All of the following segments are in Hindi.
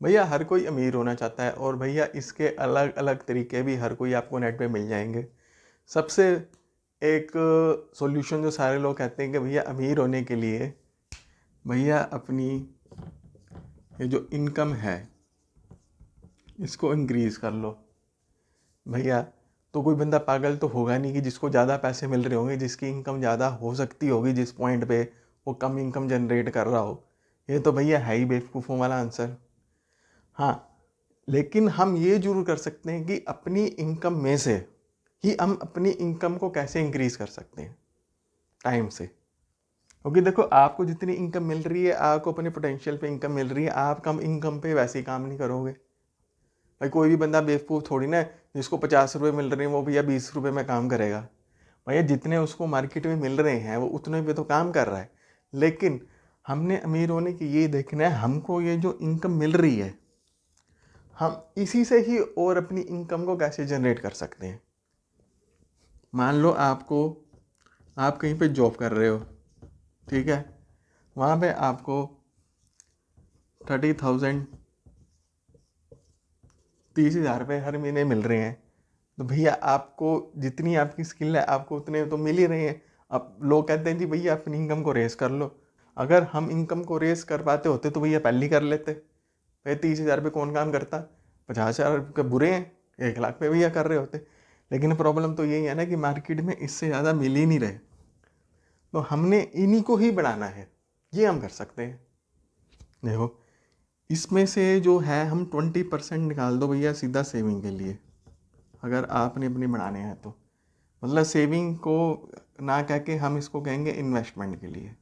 भैया हर कोई अमीर होना चाहता है और भैया इसके अलग अलग तरीके भी हर कोई आपको नेट पे मिल जाएंगे। सबसे एक सॉल्यूशन जो सारे लोग कहते हैं कि भैया अमीर होने के लिए भैया अपनी ये जो इनकम है इसको इंक्रीज़ कर लो। भैया तो कोई बंदा पागल तो होगा नहीं कि जिसको ज़्यादा पैसे मिल रहे होंगे, जिसकी इनकम ज़्यादा हो सकती होगी जिस पॉइंट पे वो कम इनकम जनरेट कर रहा हो। ये तो भैया है ही बेवकूफ़ों वाला आंसर। हाँ, लेकिन हम ये जरूर कर सकते हैं कि अपनी इनकम में से ही हम अपनी इनकम को कैसे इंक्रीज़ कर सकते हैं टाइम से। क्योंकि देखो आपको जितनी इनकम मिल रही है, आपको अपने पोटेंशियल पे इनकम मिल रही है, आप कम इनकम पे वैसे ही काम नहीं करोगे। भाई कोई भी बंदा बेवकूफ़ थोड़ी ना है जिसको 50 रुपये मिल रहे हैं वो भैया 20 रुपये में काम करेगा। भैया जितने उसको मार्केट में मिल रहे हैं वो उतने पे तो काम कर रहा है। लेकिन हमने अमीर होने की ये देखना है, हमको ये जो इनकम मिल रही है हम इसी से ही और अपनी इनकम को कैसे जनरेट कर सकते हैं। मान लो आप कहीं पे जॉब कर रहे हो, ठीक है, वहाँ पे आपको 30,000 30,000 रुपये हर महीने मिल रहे हैं। तो भैया आपको जितनी आपकी स्किल है आपको उतने तो मिल ही रहे हैं। अब लोग कहते हैं जी भैया अपनी इनकम को रेस कर लो। अगर हम इनकम को रेस कर पाते होते तो भैया पहले ही कर लेते। भाई 30,000 रुपये कौन काम करता, 50,000 रुपये बुरे हैं, 1 लाख पे भैया कर रहे होते। लेकिन प्रॉब्लम तो यही है ना कि मार्केट में इससे ज़्यादा मिल ही नहीं रहे। तो हमने इन्हीं को ही बढ़ाना है, ये हम कर सकते हैं। देखो इसमें से जो है हम 20% निकाल दो भैया सीधा सेविंग के लिए, अगर आपने अपने बढ़ाने हैं तो। मतलब सेविंग को ना कह के हम इसको कहेंगे इन्वेस्टमेंट के लिए,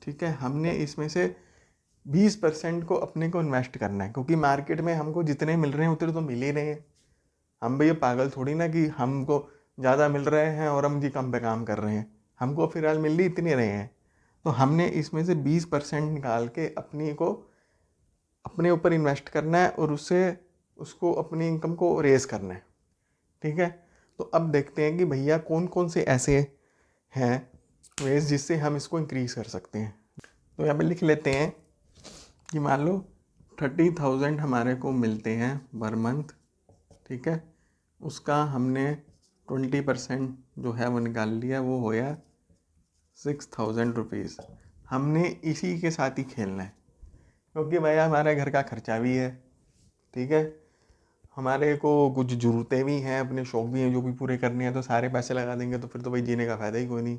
ठीक है। हमने इसमें से 20% को अपने को इन्वेस्ट करना है, क्योंकि मार्केट में हमको जितने मिल रहे हैं उतने तो मिल ही रहे हैं। हम भैया पागल थोड़ी ना कि हमको ज़्यादा मिल रहे हैं और हम जी कम पे काम कर रहे हैं। हमको फिलहाल मिल ही इतने रहे हैं। तो हमने इसमें से 20% निकाल के अपनी को अपने ऊपर इन्वेस्ट करना है और उसको अपनी इनकम को रेस करना है, ठीक है। तो अब देखते हैं कि भैया कौन कौन से ऐसे हैं वेज जिससे हम इसको इंक्रीज़ कर सकते हैं। तो यहाँ पे लिख लेते हैं कि मान लो 30,000 हमारे को मिलते हैं पर मंथ, ठीक है। उसका हमने 20% जो है वो निकाल लिया, वो हो गया 6,000 रुपीज़। हमने इसी के साथ ही खेलना है, क्योंकि भैया हमारे घर का खर्चा भी है, ठीक है, हमारे को कुछ ज़रूरतें भी हैं, अपने शौक भी हैं जो भी पूरे करने हैं। तो सारे पैसे लगा देंगे तो फिर तो भाई जीने का फ़ायदा ही कोई नहीं।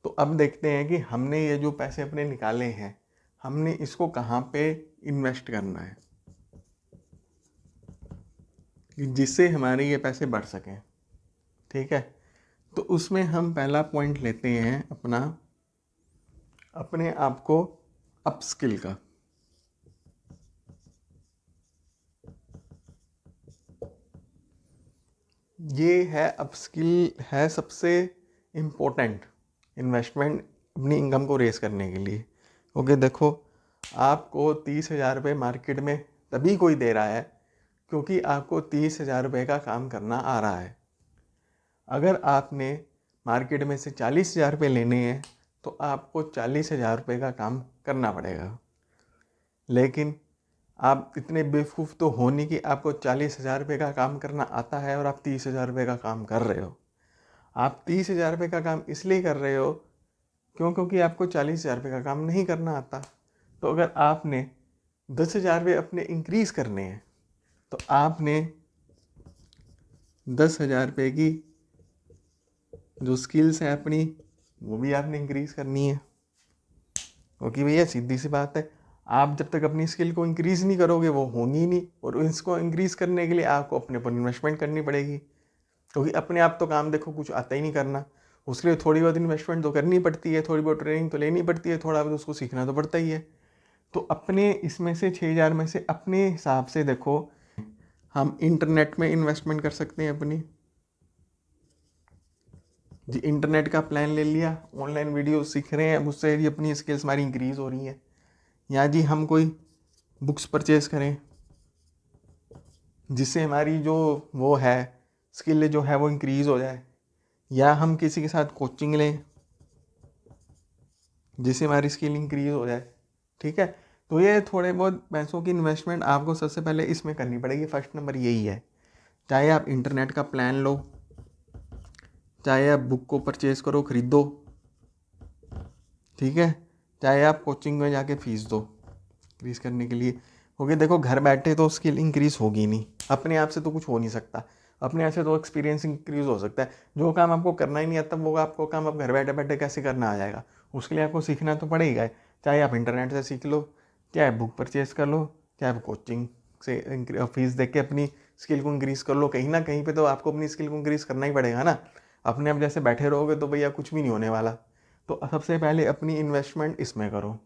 तो अब देखते हैं कि हमने ये जो पैसे अपने निकाले हैं हमने इसको कहाँ पे इन्वेस्ट करना है कि जिससे हमारे ये पैसे बढ़ सकें, ठीक है। तो उसमें हम पहला पॉइंट लेते हैं अपने आप को अपस्किल का। ये है अपस्किल है सबसे इम्पोर्टेंट इन्वेस्टमेंट अपनी इनकम को रेस करने के लिए। ओके देखो आपको 30,000 रुपये मार्केट में तभी कोई दे रहा है क्योंकि आपको 30,000 रुपये का काम करना आ रहा है। अगर आपने मार्केट में से 40,000 रुपये लेने हैं तो आपको 40,000 रुपये का काम करना पड़ेगा। लेकिन आप इतने बेवकूफ़ तो हो नहीं कि आपको 40,000 रुपये का काम करना आता है और आप 30,000 रुपये का काम कर रहे हो। आप 30,000 रुपये का काम इसलिए कर रहे हो क्योंकि आपको 40,000 रुपये का काम नहीं करना आता। तो अगर आपने 10,000 रुपये अपने इंक्रीज़ करने हैं तो आपने 10,000 रुपये की जो स्किल्स है अपनी वो भी आपने इंक्रीज़ करनी है। क्योंकि भैया सीधी सी बात है, आप जब तक अपनी स्किल को इंक्रीज़ नहीं करोगे वो होंगी ही नहीं। और इसको इंक्रीज़ करने के लिए आपको अपने ऊपर इन्वेस्टमेंट करनी पड़ेगी, क्योंकि अपने आप तो काम देखो कुछ आता ही नहीं करना। उसके लिए थोड़ी बहुत इन्वेस्टमेंट तो करनी पड़ती है, थोड़ी बहुत ट्रेनिंग तो लेनी पड़ती है, थोड़ा बहुत उसको सीखना तो पड़ता ही है। तो अपने इसमें से 6,000 में से अपने हिसाब से देखो हम इंटरनेट में इन्वेस्टमेंट कर सकते हैं अपनी जी। इंटरनेट का प्लान ले लिया, ऑनलाइन वीडियो सीख रहे हैं, उससे भी अपनी स्किल्स हमारी इंक्रीज़ हो रही हैं। या जी हम कोई बुक्स परचेज़ करें जिससे हमारी जो वो है स्किल जो है वो इंक्रीज़ हो जाए। या हम किसी के साथ कोचिंग लें जिससे हमारी स्किल इंक्रीज़ हो जाए, ठीक है। तो ये थोड़े बहुत पैसों की इन्वेस्टमेंट आपको सबसे पहले इसमें करनी पड़ेगी। फर्स्ट नंबर यही है, चाहे आप इंटरनेट का प्लान लो, चाहे आप बुक को परचेज करो, ख़रीदो, ठीक है, चाहे आप कोचिंग में जाके फीस दो इंक्रीज़ करने के लिए। क्योंकि देखो घर बैठे तो स्किल इंक्रीज़ होगी नहीं, अपने आप से तो कुछ हो नहीं सकता, अपने आप से तो एक्सपीरियंस इंक्रीज़ हो सकता है। जो काम आपको करना ही नहीं आता वो आपको काम आप घर बैठे बैठे कैसे करना आ जाएगा, उसके लिए आपको सीखना तो पड़ेगा। चाहे आप इंटरनेट से सीख लो, चाहे बुक परचेज कर लो, चाहे आप कोचिंग से फीस दे के अपनी स्किल को इंक्रीज़ कर लो। कहीं ना कहीं पे तो आपको अपनी स्किल को इंक्रीज़ करना ही पड़ेगा ना। अपने आप जैसे बैठे रहोगे तो भैया कुछ भी नहीं होने वाला। तो सबसे पहले अपनी इन्वेस्टमेंट इसमें करो।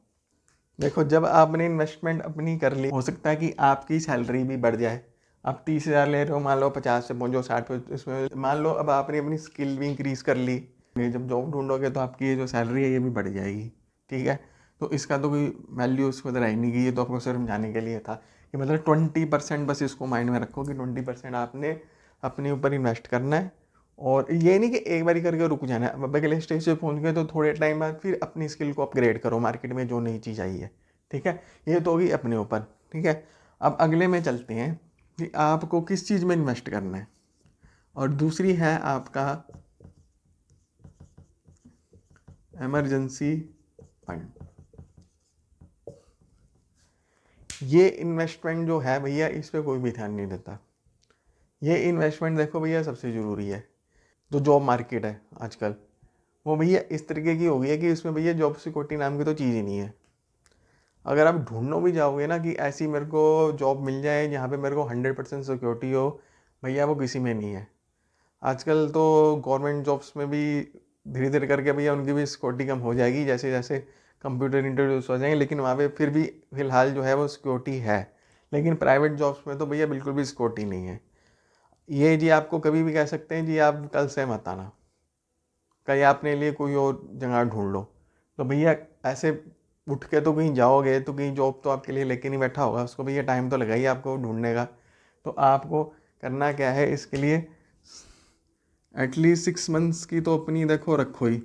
देखो जब आपने इन्वेस्टमेंट अपनी कर ली, हो सकता है कि आपकी सैलरी भी बढ़ जाए। आप 30,000 ले रहे हो, मान लो 50 से पहुँचो 60 पे, इसमें मान लो अब आपने अपनी स्किल भी इंक्रीज़ कर ली। ये जब जॉब ढूंढोगे तो आपकी ये जो सैलरी है ये भी बढ़ जाएगी, ठीक है। तो इसका तो कोई वैल्यू उसको तो रही नहीं गई, ये तो आपको सिर्फ समझाने के लिए था कि मतलब 20% बस इसको माइंड में रखो कि 20% आपने अपने ऊपर इन्वेस्ट करना है। और ये नहीं कि एक बारी करके रुक जाना है। अब अगले स्टेज पे पहुंच गए तो थोड़े टाइम बाद फिर अपनी स्किल को अपग्रेड करो, मार्केट में जो नई चीज़ आई है, ठीक है। ये तो होगी अपने ऊपर, ठीक है। अब अगले में चलते हैं कि आपको किस चीज़ में इन्वेस्ट करना है। और दूसरी है आपका इमरजेंसी फंड। ये इन्वेस्टमेंट जो है भैया इस पर कोई भी ध्यान नहीं देता। ये इन्वेस्टमेंट देखो भैया सबसे ज़रूरी है। जो जॉब मार्केट है आजकल वो भैया इस तरीके की हो गई है कि इसमें भैया जॉब सिक्योरिटी नाम की तो चीज़ ही नहीं है। अगर आप ढूंढो भी जाओगे ना कि ऐसी मेरे को जॉब मिल जाए जहाँ पे मेरे को 100% सिक्योरिटी हो, भैया वो किसी में नहीं है। आजकल तो गवर्नमेंट जॉब्स में भी धीरे धीरे करके भैया उनकी भी सिक्योरिटी कम हो जाएगी जैसे जैसे कंप्यूटर इंट्रोड्यूस हो जाएंगे, लेकिन वहाँ पे फिर भी फिलहाल जो है वो सिक्योरिटी है। लेकिन प्राइवेट जॉब्स में तो भैया बिल्कुल भी सिक्योरिटी नहीं है। ये जी आपको कभी भी कह सकते हैं जी आप कल से मत आना, कहीं अपने लिए कोई और जगह ढूंढ लो। तो भैया ऐसे उठ के तो कहीं जाओगे तो कहीं जॉब तो आपके लिए लेके नहीं बैठा होगा, उसको भैया टाइम तो लगा ही आपको ढूंढने का। तो आपको करना क्या है इसके लिए, एटलीस्ट 6 मंथ्स की तो अपनी देखो रखो ही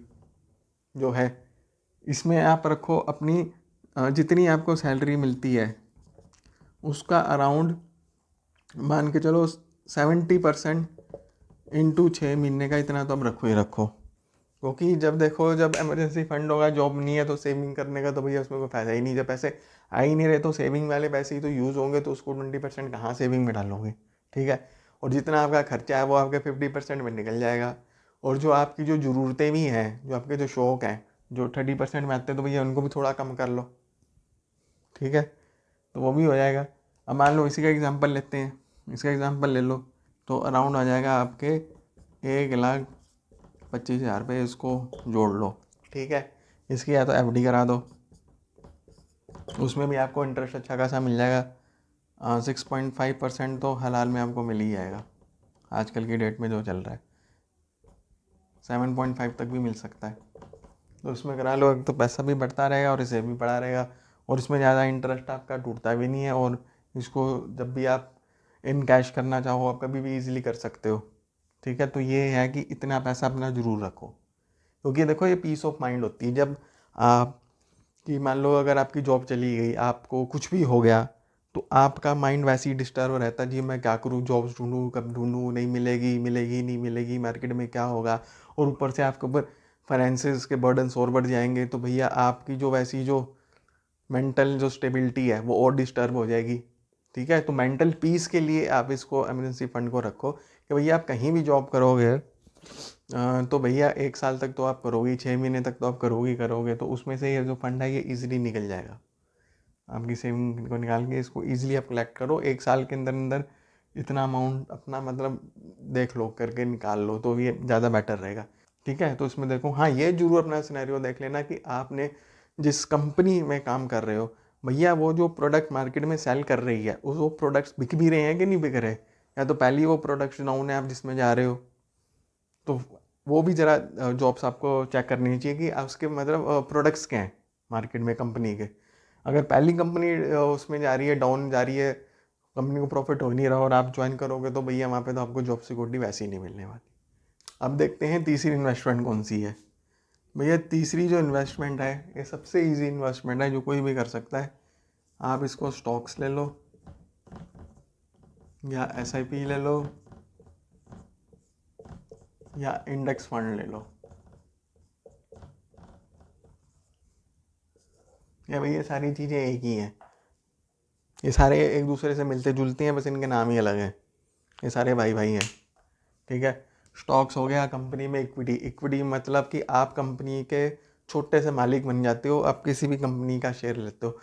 जो है, इसमें आप रखो अपनी जितनी आपको सैलरी मिलती है उसका अराउंड मान के चलो 70% इंटू 6 महीने का, इतना तो अब रखो ही रखो। क्योंकि जब देखो जब इमरजेंसी फंड होगा, जॉब नहीं है तो सेविंग करने का तो भैया उसमें कोई फ़ायदा ही नहीं। जब पैसे आ ही नहीं रहे तो सेविंग वाले पैसे ही तो यूज़ होंगे, तो उसको 20% कहाँ सेविंग में डालोगे, ठीक है। और जितना आपका खर्चा है वो आपके 50% में निकल जाएगा। और जो आपकी जो ज़रूरतें भी हैं, जो आपके जो शौक़ हैं, जो 30% में आते हैं, तो भैया उनको भी थोड़ा कम कर लो, ठीक है। तो वो भी हो जाएगा। अब मान लो इसी का एग्जांपल लेते हैं, इसका एग्जांपल ले लो तो अराउंड आ जाएगा आपके 1,25,000 रुपये, इसको जोड़ लो, ठीक है। इसकी या तो एफडी करा दो, उसमें भी आपको इंटरेस्ट अच्छा खासा मिल जाएगा। 6.5% तो हलाल में आपको मिल ही जाएगा, आजकल की डेट में जो चल रहा है 7.5 तक भी मिल सकता है। तो उसमें करा लो, तो पैसा भी बढ़ता रहेगा और इसे भी बढ़ा रहेगा, और इसमें ज़्यादा इंटरेस्ट आपका टूटता भी नहीं है। और इसको जब भी आप इन कैश करना चाहो आप कभी भी इजीली कर सकते हो, ठीक है। तो ये है कि इतना पैसा अपना ज़रूर रखो, क्योंकि देखो ये पीस ऑफ माइंड होती है जब आप कि मान लो अगर आपकी जॉब चली गई, आपको कुछ भी हो गया, तो आपका माइंड वैसे ही डिस्टर्ब रहता है जी मैं क्या करूँ, जॉब्स ढूंढूँ कब ढूंढूँ, नहीं मिलेगी मिलेगी नहीं मिलेगी, मार्केट में क्या होगा। और ऊपर से आपके ऊपर फाइनेंसेस के बर्डन्स और बढ़ जाएंगे, तो भैया आपकी जो वैसी जो मेंटल जो स्टेबिलिटी है वो और डिस्टर्ब हो जाएगी, ठीक है। तो मेंटल पीस के लिए आप इसको इमरजेंसी फंड को रखो कि भैया आप कहीं भी जॉब करोगे तो भैया 1 साल तक तो आप करोगे, 6 महीने तक तो आप करोगे ही करोगे, तो उसमें से ये जो फंड है ये ईजिली निकल जाएगा। आपकी सेविंग को निकाल के इसको ईजिली आप कलेक्ट करो, 1 साल के अंदर अंदर इतना अमाउंट अपना मतलब देख लो करके निकाल लो, तो ये ज़्यादा बेटर रहेगा, ठीक है। तो इसमें देखो हाँ ये जरूर अपना सिनेरियो देख लेना कि आपने जिस कंपनी में काम कर रहे हो भैया वो जो प्रोडक्ट मार्केट में सेल कर रही है वो प्रोडक्ट्स बिक भी रहे हैं कि नहीं बिक रहे, या तो पहले ही वो प्रोडक्ट्स डाउन है आप जिसमें जा रहे हो। तो वो भी ज़रा जॉब्स आपको चेक करनी चाहिए कि उसके मतलब प्रोडक्ट्स क्या हैं मार्केट में कंपनी के। अगर पहली कंपनी उसमें जा रही है, डाउन जा रही है, कंपनी को प्रॉफिट हो नहीं रहा और आप ज्वाइन करोगे तो भैया वहाँ पे तो आपको जॉब सिक्योरिटी वैसे ही नहीं मिलने वाली। अब देखते हैं तीसरी इन्वेस्टमेंट कौन सी है। भैया तीसरी जो इन्वेस्टमेंट है ये सबसे इजी इन्वेस्टमेंट है जो कोई भी कर सकता है। आप इसको स्टॉक्स ले लो या SIP ले लो या इंडेक्स फंड ले लो, या भाई ये सारी चीज़ें एक ही हैं, ये सारे एक दूसरे से मिलते जुलते हैं, बस इनके नाम ही अलग हैं, ये सारे भाई भाई हैं। ठीक है, स्टॉक्स हो गया कंपनी में इक्विटी। इक्विटी मतलब कि आप कंपनी के छोटे से मालिक बन जाते हो, आप किसी भी कंपनी का शेयर लेते हो।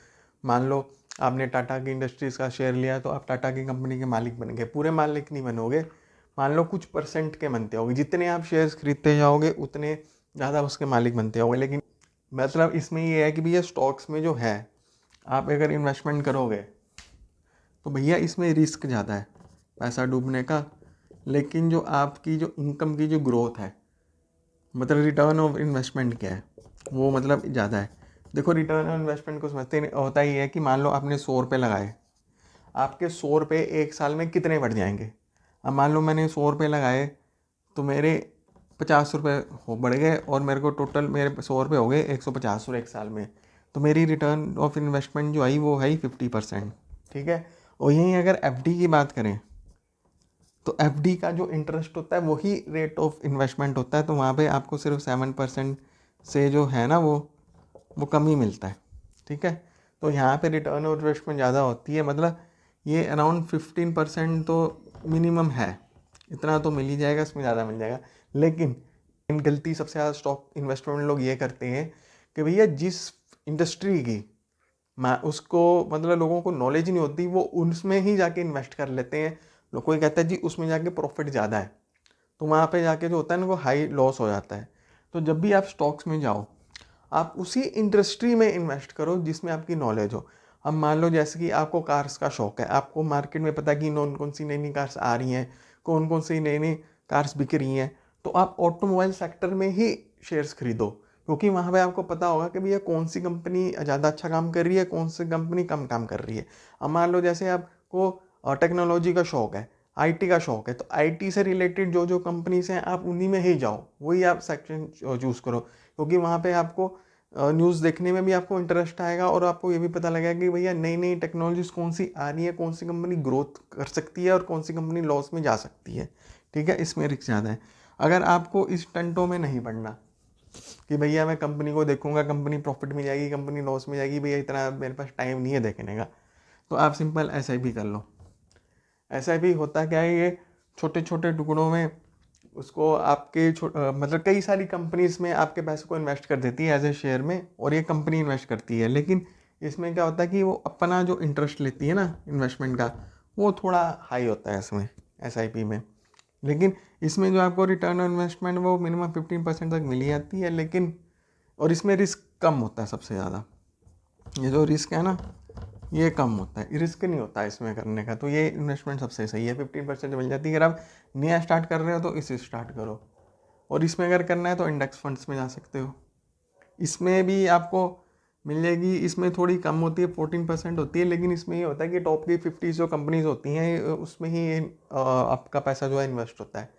मान लो आपने टाटा की इंडस्ट्रीज़ का शेयर लिया तो आप टाटा की कंपनी के मालिक बन गए, पूरे मालिक नहीं बनोगे, मान लो कुछ परसेंट के बनते होगे, जितने आप शेयर्स खरीदते जाओगे उतने ज़्यादा उसके मालिक बनते होगे। लेकिन मतलब इसमें ये है कि भैया स्टॉक्स में जो है आप अगर इन्वेस्टमेंट करोगे तो भैया इसमें रिस्क ज़्यादा है पैसा डूबने का, लेकिन जो आपकी जो इनकम की जो ग्रोथ है, मतलब रिटर्न ऑफ इन्वेस्टमेंट क्या है, वो मतलब ज़्यादा है। देखो रिटर्न ऑफ इन्वेस्टमेंट को समझते होता ही है कि मान लो आपने 100 रुपये लगाए, आपके 100 रुपये एक साल में कितने बढ़ जाएंगे। अब मान लो मैंने 100 रुपये लगाए तो मेरे 50 रुपये हो बढ़ गए और मेरे को टोटल मेरे 100 रुपये हो गए 150 एक साल में, तो मेरी रिटर्न ऑफ इन्वेस्टमेंट जो आई वो है 50%। ठीक है, और यहीं अगर FD की बात करें तो FD का जो इंटरेस्ट होता है वही रेट ऑफ इन्वेस्टमेंट होता है, तो वहाँ पे आपको सिर्फ 7% से जो है ना वो कम ही मिलता है। ठीक है, तो यहाँ पे रिटर्न ऑफ इन्वेस्टमेंट ज़्यादा होती है, मतलब ये अराउंड 15% तो मिनिमम है, इतना तो मिल ही जाएगा, इसमें ज़्यादा मिल जाएगा। लेकिन गलती सबसे ज़्यादा स्टॉक इन्वेस्टमेंट लोग ये करते हैं कि भैया जिस इंडस्ट्री की उसको मतलब लोगों को नॉलेज नहीं होती, वो उसमें ही जाके इन्वेस्ट कर लेते हैं। लोग कोई कहता है जी उसमें जाके प्रॉफिट ज़्यादा है, तो वहाँ पे जाके जो होता है ना वो हाई लॉस हो जाता है। तो जब भी आप स्टॉक्स में जाओ आप उसी इंडस्ट्री में इन्वेस्ट करो जिसमें आपकी नॉलेज हो। अब मान लो जैसे कि आपको कार्स का शौक है, आपको मार्केट में पता है कि कौन कौन सी नई नई कार्स आ रही हैं, कौन कौन सी नई नई कार्स बिक रही हैं, तो आप ऑटोमोबाइल सेक्टर में ही शेयर्स खरीदो, क्योंकि वहाँ पे आपको पता होगा कि भैया कौन सी कंपनी ज़्यादा अच्छा काम कर रही है, कौन सी कंपनी कम काम कर रही है। अब मान लो जैसे आपको टेक्नोलॉजी का शौक है, IT का शौक है, तो IT से रिलेटेड जो जो कंपनीज हैं आप उन्हीं में ही जाओ, वही आप सेक्शन चूज़ करो, क्योंकि वहाँ पे आपको न्यूज़ देखने में भी आपको इंटरेस्ट आएगा और आपको ये भी पता लगेगा कि भैया नई नई टेक्नोलॉजीज कौन सी आ रही है, कौन सी कंपनी ग्रोथ कर सकती है और कौन सी कंपनी लॉस में जा सकती है। ठीक है, इसमें रिस्क ज़्यादा है। अगर आपको इस टंटों में नहीं पड़ना कि भैया मैं कंपनी को देखूंगा, कंपनी प्रॉफिट में जाएगी, कंपनी लॉस में जाएगी, भैया इतना मेरे पास टाइम नहीं है देखने का, तो आप सिंपल SIP कर लो। SIP होता क्या है, ये छोटे छोटे टुकड़ों में उसको आपके मतलब कई सारी कंपनीज में आपके पैसे को इन्वेस्ट कर देती है एज ए शेयर में, और ये कंपनी इन्वेस्ट करती है। लेकिन इसमें क्या होता है कि वो अपना जो इंटरेस्ट लेती है ना इन्वेस्टमेंट का, वो थोड़ा हाई होता है इसमें SIP में। लेकिन इसमें जो आपको रिटर्न ऑन इन्वेस्टमेंट वो मिनिमम 15% तक मिल ही जाती है, लेकिन और इसमें रिस्क कम होता है सबसे ज़्यादा। ये जो रिस्क है ना ये कम होता है, रिस्क नहीं होता है इसमें करने का, तो ये इन्वेस्टमेंट सबसे सही है, 15% मिल जाती है। अगर आप नया स्टार्ट कर रहे हो तो इसे स्टार्ट करो, और इसमें अगर करना है तो इंडेक्स फंड्स में जा सकते हो, इसमें भी आपको मिल जाएगी। इसमें थोड़ी कम होती है, 14% होती है, लेकिन इसमें ये होता है कि टॉप की 50 जो कंपनीज होती हैं उसमें ही आपका पैसा जो है इन्वेस्ट होता है।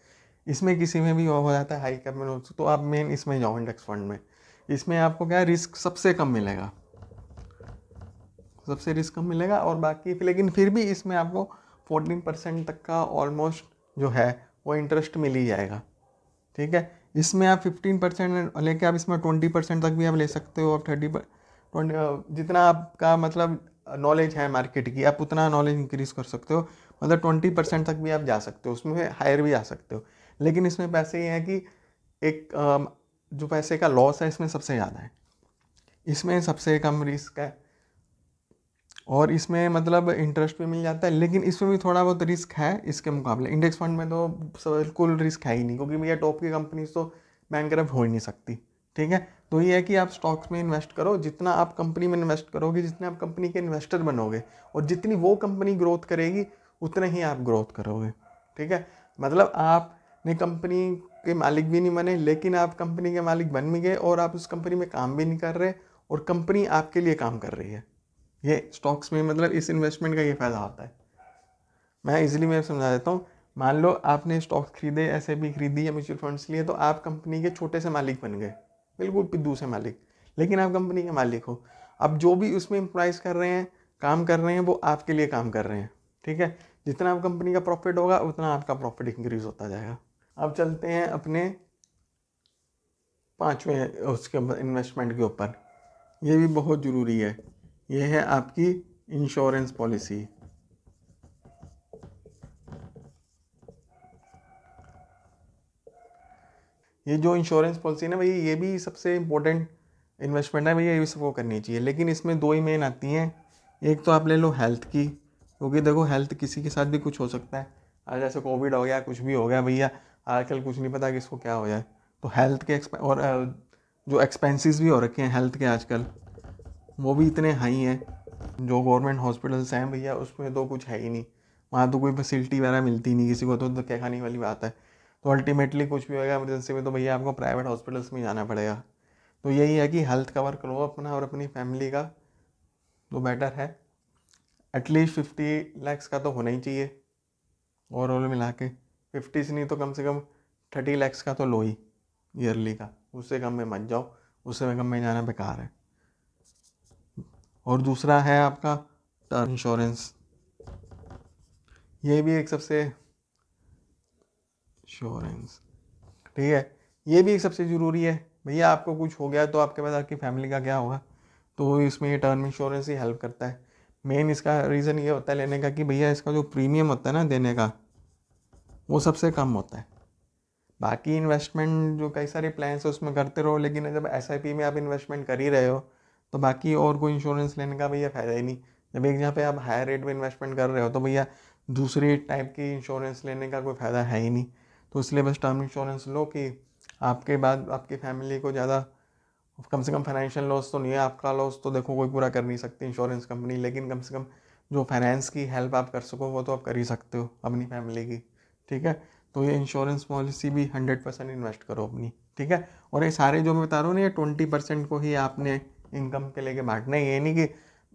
इसमें किसी में भी हो जाता है हाई कैप में, तो आप मेन इसमें जाओ इंडेक्स फंड में। इसमें आपको क्या है, रिस्क सबसे कम मिलेगा, सबसे रिस्क कम मिलेगा, और बाकी लेकिन फिर भी इसमें आपको 14% तक का ऑलमोस्ट जो है वो इंटरेस्ट मिल ही जाएगा। ठीक है, इसमें आप 15% लेके आप इसमें 20% तक भी आप ले सकते हो, आप 20 जितना आपका मतलब नॉलेज है मार्केट की आप उतना नॉलेज इंक्रीज कर सकते हो, मतलब 20% तक भी आप जा सकते हो, उसमें हायर भी जा सकते हो। लेकिन इसमें पैसे ये हैं कि एक जो पैसे का लॉस है इसमें सबसे ज़्यादा है, इसमें सबसे कम रिस्क है, और इसमें मतलब इंटरेस्ट भी मिल जाता है, लेकिन इसमें भी थोड़ा बहुत रिस्क है इसके मुकाबले। इंडेक्स फंड में तो बिल्कुल रिस्क है ही नहीं, क्योंकि भैया टॉप की कंपनीज तो बैंकरप्ट हो ही नहीं सकती। ठीक है, तो ये है कि आप स्टॉक्स में इन्वेस्ट करो, जितना आप कंपनी में इन्वेस्ट करोगे, जितने आप कंपनी के इन्वेस्टर बनोगे, और जितनी वो कंपनी ग्रोथ करेगी उतने ही आप ग्रोथ करोगे। ठीक है, मतलब आपने कंपनी के मालिक भी नहीं बने, लेकिन आप कंपनी के मालिक बन भी गए और आप उस कंपनी में काम भी नहीं कर रहे, और कंपनी आपके लिए काम कर रही है। ये स्टॉक्स में मतलब इस इन्वेस्टमेंट का ये फ़ायदा होता है। मैं इजीली मैं समझा देता हूँ। मान लो आपने स्टॉक्स खरीदे, SIP खरीदी या म्यूचुअल फंड्स लिए, तो आप कंपनी के छोटे से मालिक बन गए, बिल्कुल पिद्दू से मालिक, लेकिन आप कंपनी के मालिक हो। अब जो भी उसमें एम्प्लॉइज़ कर रहे हैं काम कर रहे हैं वो आपके लिए काम कर रहे हैं, ठीक है। जितना आप कंपनी का प्रॉफिट होगा उतना आपका प्रॉफिट इंक्रीज होता जाएगा। अब चलते हैं अपने पांचवें उसके इन्वेस्टमेंट के ऊपर, ये भी बहुत ज़रूरी है। ये है आपकी इंश्योरेंस पॉलिसी। ये जो इंश्योरेंस पॉलिसी है ना भैया, ये भी सबसे इम्पोर्टेंट इन्वेस्टमेंट है भैया, ये भी सबको करनी चाहिए। लेकिन इसमें दो ही मेन आती हैं। एक तो आप ले लो हेल्थ की, क्योंकि देखो हेल्थ किसी के साथ भी कुछ हो सकता है। आज जैसे कोविड हो गया, कुछ भी हो गया भैया, आजकल कुछ नहीं पता किसको क्या हो जाए। तो हेल्थ के और जो एक्सपेंसेस भी हो रखे हैं हेल्थ के आजकल, वो भी इतने हाई हैं। जो गवर्नमेंट हॉस्पिटल्स हैं भैया, उसमें तो कुछ है ही नहीं, वहाँ तो कोई फैसिलिटी वगैरह मिलती नहीं किसी को, तो क्या खाने वाली बात है। तो अल्टीमेटली कुछ भी होगा इमरजेंसी में तो भैया आपको प्राइवेट हॉस्पिटल्स में जाना पड़ेगा। तो यही है कि हेल्थ कवर करो अपना और अपनी फैमिली का, तो बेटर है। एटलीस्ट 50 lakhs का तो होना ही चाहिए ओवरऑल मिला के। 50 से नहीं तो कम से कम 30 lakhs का तो लो ही ईयरली का, उससे कम में मत जाओ, उससे कम में जाना बेकार है। और दूसरा है आपका टर्म इंश्योरेंस, ये भी एक सबसे इंश्योरेंस, ठीक है, ये भी एक सबसे ज़रूरी है भैया। आपको कुछ हो गया तो आपके पास आपकी फैमिली का क्या होगा, तो इसमें ये टर्म इंश्योरेंस ही हेल्प करता है। मेन इसका रीज़न ये होता है लेने का कि भैया इसका जो प्रीमियम होता है ना देने का, वो सबसे कम होता है। बाकी इन्वेस्टमेंट जो कई सारे प्लान्स है उसमें करते रहो, लेकिन जब SIP में आप इन्वेस्टमेंट कर ही रहे हो तो बाकी और कोई इंश्योरेंस लेने का भैया फ़ायदा ही नहीं। जब एक जहाँ पे आप हायर रेट में इन्वेस्टमेंट कर रहे हो तो भैया दूसरी टाइप की इंश्योरेंस लेने का कोई फ़ायदा है ही नहीं। तो इसलिए बस टर्म इंश्योरेंस लो कि आपके बाद आपकी फैमिली को ज़्यादा, कम से कम फाइनेंशियल लॉस तो नहीं है। आपका लॉस तो देखो कोई पूरा कर नहीं सकती इंश्योरेंस कंपनी, लेकिन कम से कम जो फाइनेंस की हेल्प आप कर सको वो तो आप कर ही सकते हो अपनी फैमिली की, ठीक है। तो ये इंश्योरेंस पॉलिसी भी 100% इन्वेस्ट करो अपनी, ठीक है। और ये सारे जो मैं बता रहा हूँ ना, ये 20% को ही आपने इनकम के लेके बांटना है। ये नहीं कि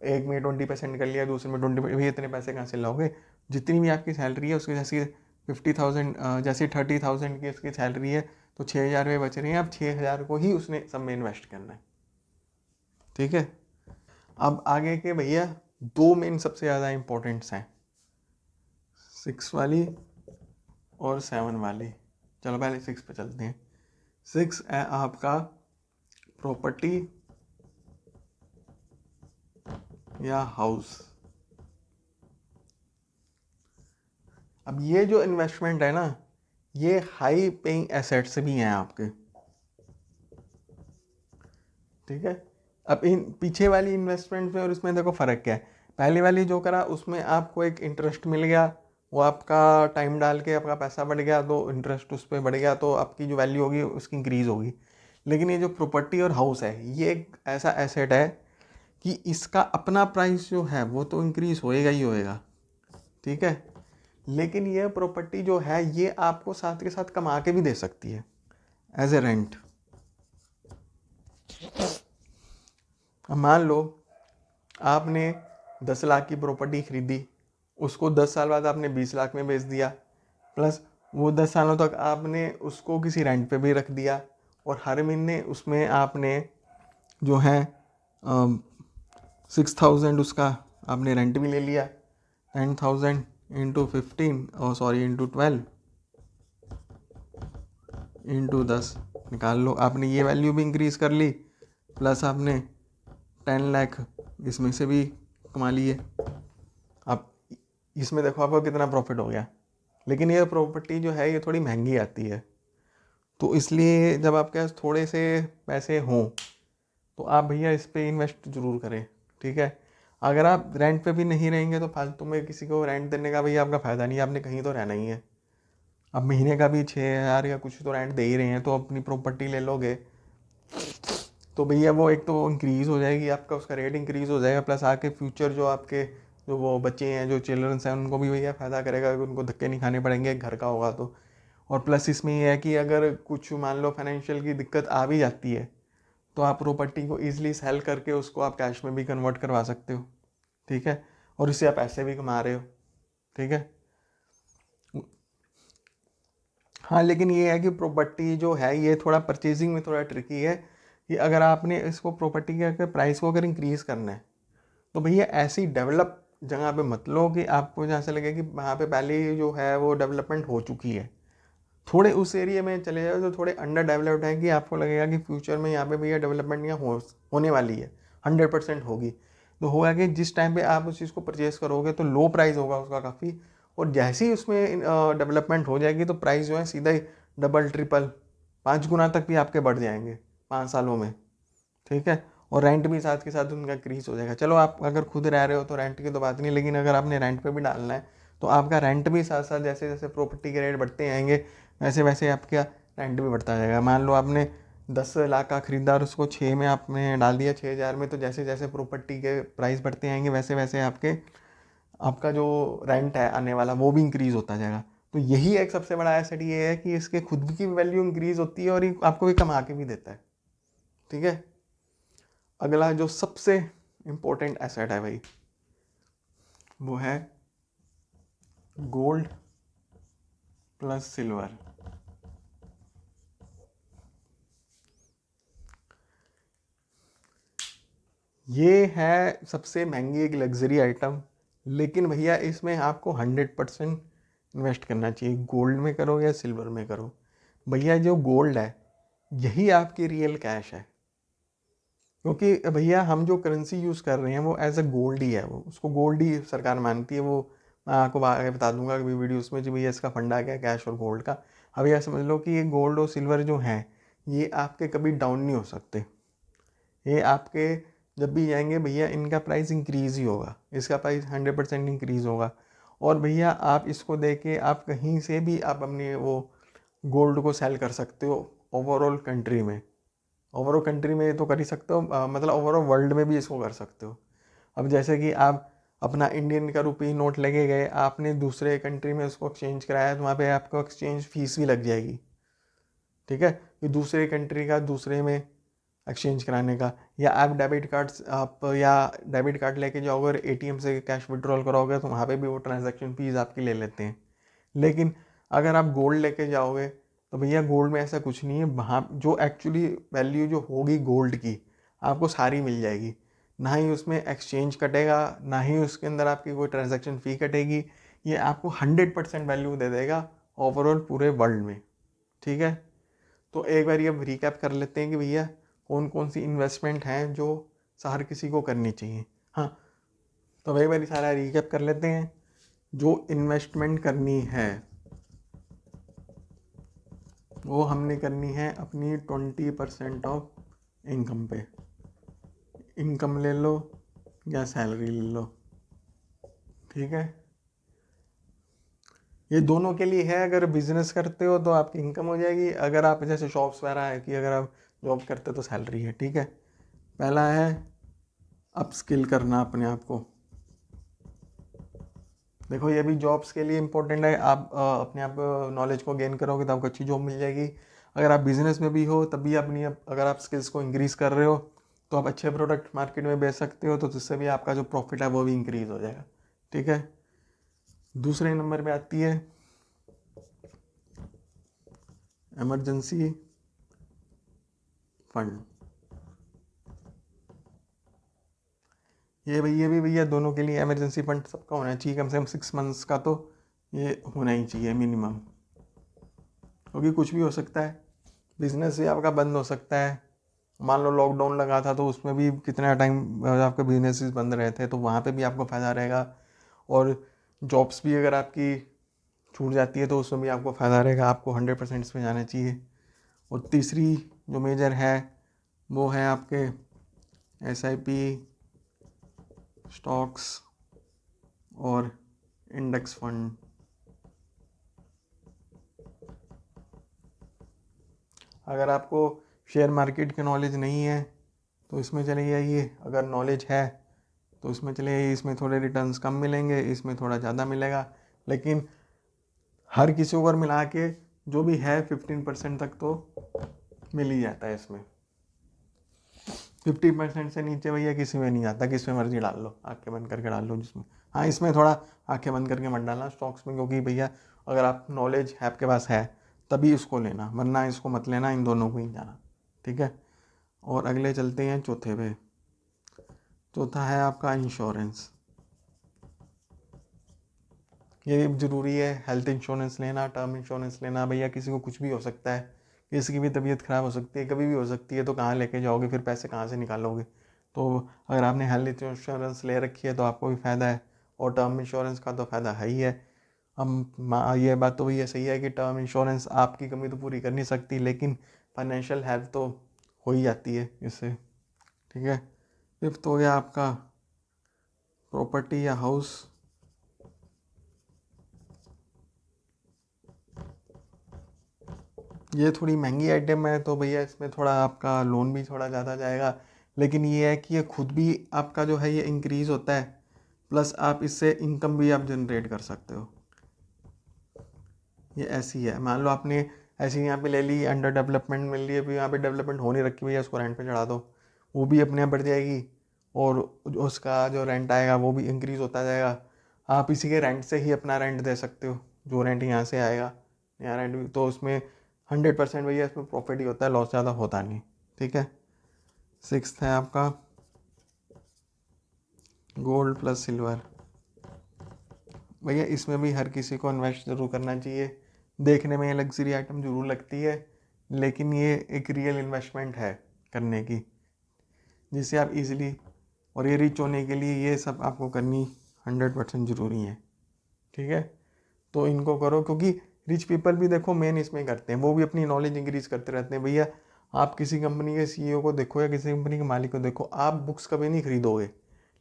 एक में 20% कर लिया दूसरे में 20%, भी इतने पैसे कहाँ से लाओगे। जितनी भी आपकी सैलरी है उसकी जैसी 50,000 जैसे 30,000 की उसकी सैलरी है तो 6,000 रुपये बच रहे हैं, अब 6,000 को ही उसने सब में इन्वेस्ट करना है, ठीक है। अब आगे के भैया दो मेन सबसे ज़्यादा इंपॉर्टेंट्स हैं, 6 वाली और 7 वाली। चलो पहले 6 पे चलते हैं। 6 है आपका प्रॉपर्टी या हाउस। अब ये जो इन्वेस्टमेंट है ना, ये हाई पेइंग एसेट्स भी हैं आपके, ठीक है। अब इन पीछे वाली इन्वेस्टमेंट में और इसमें देखो फ़र्क क्या है। पहली वाली जो करा उसमें आपको एक इंटरेस्ट मिल गया, वो आपका टाइम डाल के आपका पैसा बढ़ गया तो इंटरेस्ट उस पर बढ़ गया, तो आपकी जो वैल्यू होगी उसकी इंक्रीज़ होगी। लेकिन ये जो प्रॉपर्टी और हाउस है, ये एक ऐसा एसेट है कि इसका अपना प्राइस जो है वो तो इंक्रीज़ होएगा ही होएगा, ठीक है। लेकिन ये प्रॉपर्टी जो है ये आपको साथ के साथ कमा के भी दे सकती है एज ए रेंट। अब मान लो आपने 10 लाख की प्रॉपर्टी खरीदी, उसको 10 साल बाद आपने 20 लाख में बेच दिया, प्लस वो 10 सालों तक आपने उसको किसी रेंट पे भी रख दिया, और हर महीने उसमें आपने जो है 6,000 उसका आपने रेंट भी ले लिया। 10,000 इंटू 15 और सॉरी इंटू 12 इंटू 10 निकाल लो, आपने ये वैल्यू भी इंक्रीज़ कर ली, प्लस आपने 10 लाख इसमें से भी कमा लिए। अब इसमें देखो आपको कितना प्रॉफिट हो गया। लेकिन ये प्रॉपर्टी जो है ये थोड़ी महंगी आती है, तो इसलिए जब आपके पास थोड़े से पैसे हों तो आप भैया इस पे इन्वेस्ट ज़रूर करें, ठीक है। अगर आप रेंट पे भी नहीं रहेंगे तो फालतू में किसी को रेंट देने का भैया आपका फ़ायदा नहीं है, आपने कहीं तो रहना ही है। अब महीने का भी 6,000 या कुछ तो रेंट दे ही रहे हैं, तो अपनी प्रॉपर्टी ले लोगे तो भैया वो एक तो इंक्रीज़ हो जाएगी, आपका उसका रेट इंक्रीज़ हो जाएगा, प्लस आके फ्यूचर जो आपके जो वो बच्चे हैं जो चिल्ड्रंस हैं उनको भी भैया फ़ायदा करेगा, उनको धक्के नहीं खाने पड़ेंगे घर का होगा तो। और प्लस इसमें ये है कि अगर कुछ मान लो फाइनेंशियल की दिक्कत आ भी जाती है तो आप प्रॉपर्टी को ईजिली सेल करके उसको आप कैश में भी कन्वर्ट करवा सकते हो, ठीक है। और इससे आप पैसे भी कमा रहे हो, ठीक है। हाँ लेकिन ये है कि प्रॉपर्टी जो है ये थोड़ा परचेजिंग में थोड़ा ट्रिकी है, कि अगर आपने इसको प्रॉपर्टी के अगर प्राइस को अगर इंक्रीज़ करना है तो भैया ऐसी डेवलप जगह पे मत लो कि आपको जहाँ से लगे कि वहाँ पे पहले ही जो है वो डेवलपमेंट हो चुकी है। थोड़े उस एरिया में चले जाओ जो थोड़े अंडर डेवलप्ड है, कि आपको लगेगा कि फ्यूचर में यहाँ पे भैया डेवलपमेंट यहाँ होने वाली है, 100% होगी। तो होगा कि जिस टाइम पे आप उस चीज़ को परचेज़ करोगे तो लो प्राइस होगा उसका काफ़ी, और जैसे ही उसमें डेवलपमेंट हो जाएगी तो प्राइस जो है सीधा ही डबल ट्रिपल 5 गुना तक भी आपके बढ़ जाएंगे 5 सालों में। ठीक है, और रेंट भी साथ के साथ उनका इंक्रीज हो जाएगा। चलो आप अगर खुद रह रहे हो तो रेंट की तो बात नहीं, लेकिन अगर आपने रेंट पे भी डालना है तो आपका रेंट भी साथ साथ जैसे जैसे प्रॉपर्टी के रेट बढ़ते आएंगे वैसे वैसे आपका रेंट भी बढ़ता जाएगा। मान लो आपने 10 लाख का खरीदा और उसको 6 में आपने डाल दिया, 6,000 में, तो जैसे जैसे प्रॉपर्टी के प्राइस बढ़ते आएंगे वैसे वैसे आपका जो रेंट है आने वाला वो भी इंक्रीज होता जाएगा। तो यही एक सबसे बड़ा एसेट ये है कि इसके खुद की वैल्यू इंक्रीज होती है और ये आपको भी कमा के भी देता है। ठीक है, अगला जो सबसे इम्पोर्टेंट एसेट है भाई वो है गोल्ड प्लस सिल्वर। ये है सबसे महंगी एक लग्जरी आइटम, लेकिन भैया इसमें आपको 100% इन्वेस्ट करना चाहिए। गोल्ड में करो या सिल्वर में करो, भैया जो गोल्ड है यही आपकी रियल कैश है। क्योंकि भैया हम जो करेंसी यूज़ कर रहे हैं वो एज अ गोल्ड ही है, वो उसको गोल्ड ही सरकार मानती है। वो मैं आपको आगे बता दूंगा कभी वीडियोस में, जो भैया इसका फंडा क्या है कैश और गोल्ड का। अब यह समझ लो कि ये गोल्ड और सिल्वर जो हैं ये आपके कभी डाउन नहीं हो सकते, ये आपके जब भी जाएंगे भैया इनका प्राइस इंक्रीज़ ही होगा, इसका प्राइस 100% इंक्रीज़ होगा। और भैया आप इसको दे के आप कहीं से भी आप अपनी वो गोल्ड को सेल कर सकते हो ओवरऑल कंट्री में। ओवरऑल कंट्री में तो कर ही सकते हो, मतलब ओवरऑल वर्ल्ड में भी इसको कर सकते हो। अब जैसे कि आप अपना इंडियन का रुपये नोट लगे गए, आपने दूसरे कंट्री में उसको एक्सचेंज कराया तो वहाँ पे आपको एक्सचेंज फीस भी लग जाएगी। ठीक है, कि दूसरे कंट्री का दूसरे में एक्सचेंज कराने का, या आप डेबिट कार्ड लेके जाओगे और एटीएम से कैश विड्रॉल करोगे तो वहाँ पे भी वो ट्रांजैक्शन फीस आपकी ले लेते हैं। लेकिन अगर आप गोल्ड लेके जाओगे तो भैया गोल्ड में ऐसा कुछ नहीं है, वहाँ जो एक्चुअली वैल्यू जो होगी गोल्ड की आपको सारी मिल जाएगी। ना ही उसमें एक्सचेंज कटेगा, ना ही उसके अंदर आपकी कोई ट्रांजैक्शन फ़ी कटेगी। ये आपको 100% वैल्यू दे देगा ओवरऑल पूरे वर्ल्ड में। ठीक है, तो एक बार ये रिकैप कर लेते हैं कि भैया कौन कौन सी इन्वेस्टमेंट हैं जो हर किसी को करनी चाहिए। हाँ, तो एक बार सारा रिकैप कर लेते हैं। जो इन्वेस्टमेंट करनी है वो हमने करनी है अपनी 20% ऑफ इनकम पे। इनकम ले लो या सैलरी ले लो, ठीक है, ये दोनों के लिए है। अगर बिजनेस करते हो तो आपकी इनकम हो जाएगी, अगर आप जैसे शॉप्स वगैरह है कि अगर आप जॉब करते हो तो सैलरी है। ठीक है, पहला है अपस्किल करना अपने आप को। देखो ये भी जॉब्स के लिए इम्पोर्टेंट है, आप अपने आप नॉलेज को गेन करोगे तो आपको अच्छी जॉब मिल जाएगी। अगर आप बिजनेस में भी हो तब भी अपनी अगर आप स्किल्स को इंक्रीज़ कर रहे हो तो आप अच्छे प्रोडक्ट मार्केट में बेच सकते हो, तो जिससे भी आपका जो प्रॉफिट है वो भी इंक्रीज़ हो जाएगा। ठीक है, दूसरे नंबर पे आती है इमरजेंसी फंड। ये भी भैया दोनों के लिए इमरजेंसी फंड सबका होना चाहिए, कम से कम 6 मंथ्स का तो ये होना ही चाहिए मिनिमम, क्योंकि कुछ भी हो सकता है। बिजनेस भी आपका बंद हो सकता है। मान लो लॉकडाउन लगा था तो उसमें भी कितना टाइम आपके बिजनेसेस बंद रहे थे, तो वहाँ पे भी आपको फ़ायदा रहेगा। और जॉब्स भी अगर आपकी छूट जाती है तो उसमें भी आपको फ़ायदा रहेगा। आपको 100% इसमें जाना चाहिए। और तीसरी जो मेजर है वो है आपके SIP, स्टॉक्स और इंडेक्स फंड। अगर आपको शेयर मार्केट की नॉलेज नहीं है तो इसमें चले जाइए, अगर नॉलेज है तो इसमें चले जाइए। इसमें थोड़े रिटर्न्स कम मिलेंगे, इसमें थोड़ा ज़्यादा मिलेगा, लेकिन हर किसी को अगर मिला के जो भी है 15% तक तो मिल ही जाता है इसमें। 50% से नीचे भैया किसी में नहीं आता, किस में मर्जी डाल लो, आंखें बंद करके डाल लो जिसमें। हाँ, इसमें थोड़ा आंखें बंद करके मत डालना स्टॉक्स में, क्योंकि भैया अगर आप नॉलेज है आपके पास है तभी इसको लेना, वरना इसको मत लेना, इन दोनों को ही जाना। ठीक है, और अगले चलते हैं चौथे पे। चौथा है आपका इंश्योरेंस। ये ज़रूरी है, हेल्थ इंश्योरेंस लेना, टर्म इंश्योरेंस लेना। भैया किसी को कुछ भी हो सकता है, किसी की भी तबीयत ख़राब हो सकती है, कभी भी हो सकती है, तो कहाँ लेके जाओगे फिर, पैसे कहाँ से निकालोगे। तो अगर आपने हेल्थ इंश्योरेंस ले रखी है तो आपको भी फ़ायदा है, और टर्म इंश्योरेंस का तो फ़ायदा है ही है। ये बात तो भैया सही है कि टर्म इंश्योरेंस आपकी कमी तो पूरी कर नहीं सकती, लेकिन फाइनेंशियल हेल्प तो हो ही जाती है इससे। ठीक है। फिफ्थ हो गया आपका प्रॉपर्टी या हाउस। ये थोड़ी महंगी आइटम है, तो भैया इसमें थोड़ा आपका लोन भी थोड़ा ज़्यादा जाएगा, लेकिन ये है कि ये खुद भी आपका जो है ये इंक्रीज़ होता है, प्लस आप इससे इनकम भी आप जनरेट कर सकते हो। ये ऐसी है, मान लो आपने ऐसी यहाँ पे ले ली, अंडर डेवलपमेंट मिल रही है, भी यहाँ पे डेवलपमेंट हो नहीं रखी, भैया उसको रेंट पे चढ़ा दो, वो भी अपने आप बढ़ जाएगी, और उसका जो रेंट आएगा वो भी इंक्रीज़ होता जाएगा। आप इसी के रेंट से ही अपना रेंट दे सकते हो, जो रेंट यहाँ से आएगा, यहाँ रेंट भी, तो उसमें 100% भैया इसमें प्रॉफिट ही होता है, लॉस ज़्यादा होता नहीं। ठीक है। सिक्स्थ है आपका गोल्ड प्लस सिल्वर। भैया इसमें भी हर किसी को इन्वेस्ट ज़रूर करना चाहिए। देखने में ये लग्जरी आइटम ज़रूर लगती है, लेकिन ये एक रियल इन्वेस्टमेंट है करने की, जिससे आप इजीली, और ये रिच होने के लिए ये सब आपको करनी 100% ज़रूरी है। ठीक है। तो इनको करो, क्योंकि रिच पीपल भी देखो मेन इसमें करते हैं, वो भी अपनी नॉलेज इंक्रीज करते रहते हैं। भैया आप किसी कंपनी के सीईओ को देखो या किसी कंपनी के मालिक को देखो, आप बुक्स कभी नहीं खरीदोगे,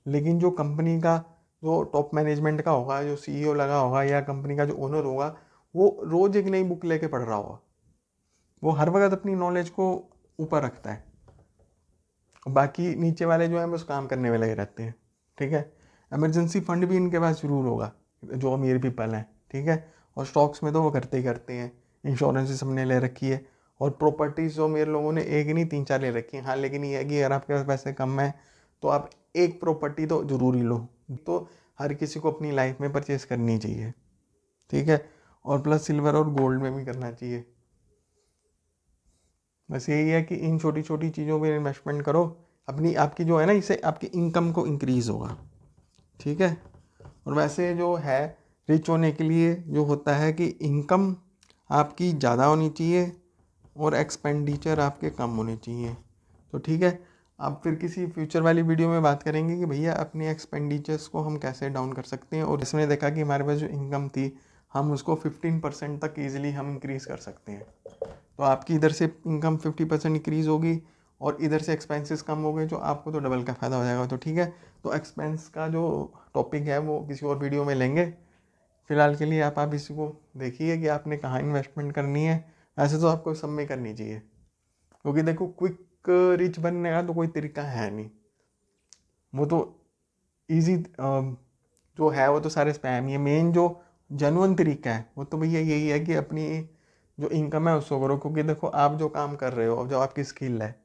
लेकिन जो कंपनी का जो टॉप मैनेजमेंट का होगा, जो सीईओ लगा होगा या कंपनी का जो ओनर होगा, वो रोज़ एक नई बुक लेके पढ़ रहा होगा। वो हर वक्त अपनी नॉलेज को ऊपर रखता है, बाकी नीचे वाले जो हैं बस काम करने में लगे रहते हैं। ठीक है। इमरजेंसी फंड भी इनके पास ज़रूर होगा, जो अमीर पीपल हैं। ठीक है। और स्टॉक्स में तो वो करते ही करते हैं, इंश्योरेंस सबने ले रखी है, और प्रॉपर्टीज़ जो मेरे लोगों ने एक नहीं 3-4 ले रखी हैं। हाँ, लेकिन ये है कि अगर आपके पास पैसे कम हैं तो आप एक प्रॉपर्टी तो ज़रूर ही लो, तो हर किसी को अपनी लाइफ में परचेज़ करनी चाहिए। ठीक है। और प्लस सिल्वर और गोल्ड में भी करना चाहिए। बस यही है कि इन छोटी छोटी चीज़ों में इन्वेस्टमेंट करो, अपनी आपकी जो है ना, इससे आपकी इनकम को इंक्रीज़ होगा। ठीक है। और वैसे जो है रिच होने के लिए जो होता है कि इनकम आपकी ज़्यादा होनी चाहिए और एक्सपेंडिचर आपके कम होने चाहिए। तो ठीक है, आप फिर किसी फ्यूचर वाली वीडियो में बात करेंगे कि भैया अपने एक्सपेंडिचर्स को हम कैसे डाउन कर सकते हैं, और इसमें देखा कि हमारे पास जो इनकम थी हम उसको 15% तक ईजिली हम इंक्रीज़ कर सकते हैं। तो आपकी इधर से इनकम 50% इंक्रीज़ होगी और इधर से एक्सपेंसेस कम हो गए, जो आपको तो डबल का फ़ायदा हो जाएगा। तो ठीक है, तो एक्सपेंस का जो टॉपिक है वो किसी और वीडियो में लेंगे। फ़िलहाल के लिए आप इसी को देखिए कि आपने कहाँ इन्वेस्टमेंट करनी है। ऐसे तो आपको सब में करनी चाहिए, क्योंकि देखो क्विक रिच बनने का तो कोई तरीका है नहीं, वो तो ईजी जो है वो तो सारे स्पैम ही है। मेन जो जेन्युइन तरीका है वो तो भैया यही है कि अपनी जो इनकम है उसको करो, क्योंकि देखो आप जो काम कर रहे हो, अब जो आपकी स्किल है,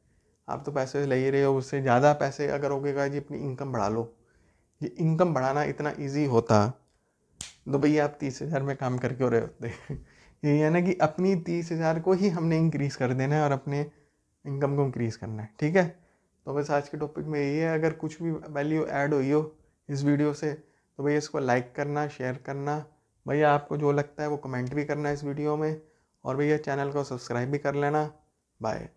आप तो पैसे ले ही रहे हो, उससे ज़्यादा पैसे अगर हो गएगा जी अपनी इनकम बढ़ा लो। ये इनकम बढ़ाना इतना ईजी होता तो भैया आप 30,000 में काम करके हो रहे होते यही है ना कि अपनी 30,000 को ही हमने इंक्रीज़ कर देना है और अपने इनकम को इंक्रीज़ करना है। ठीक है। तो बस आज के टॉपिक में यही है, अगर कुछ भी वैल्यू ऐड हुई हो इस वीडियो से तो भैया इसको लाइक करना, शेयर करना, भैया आपको जो लगता है वो कमेंट भी करना इस वीडियो में, और भैया चैनल को सब्सक्राइब भी कर लेना। बाय।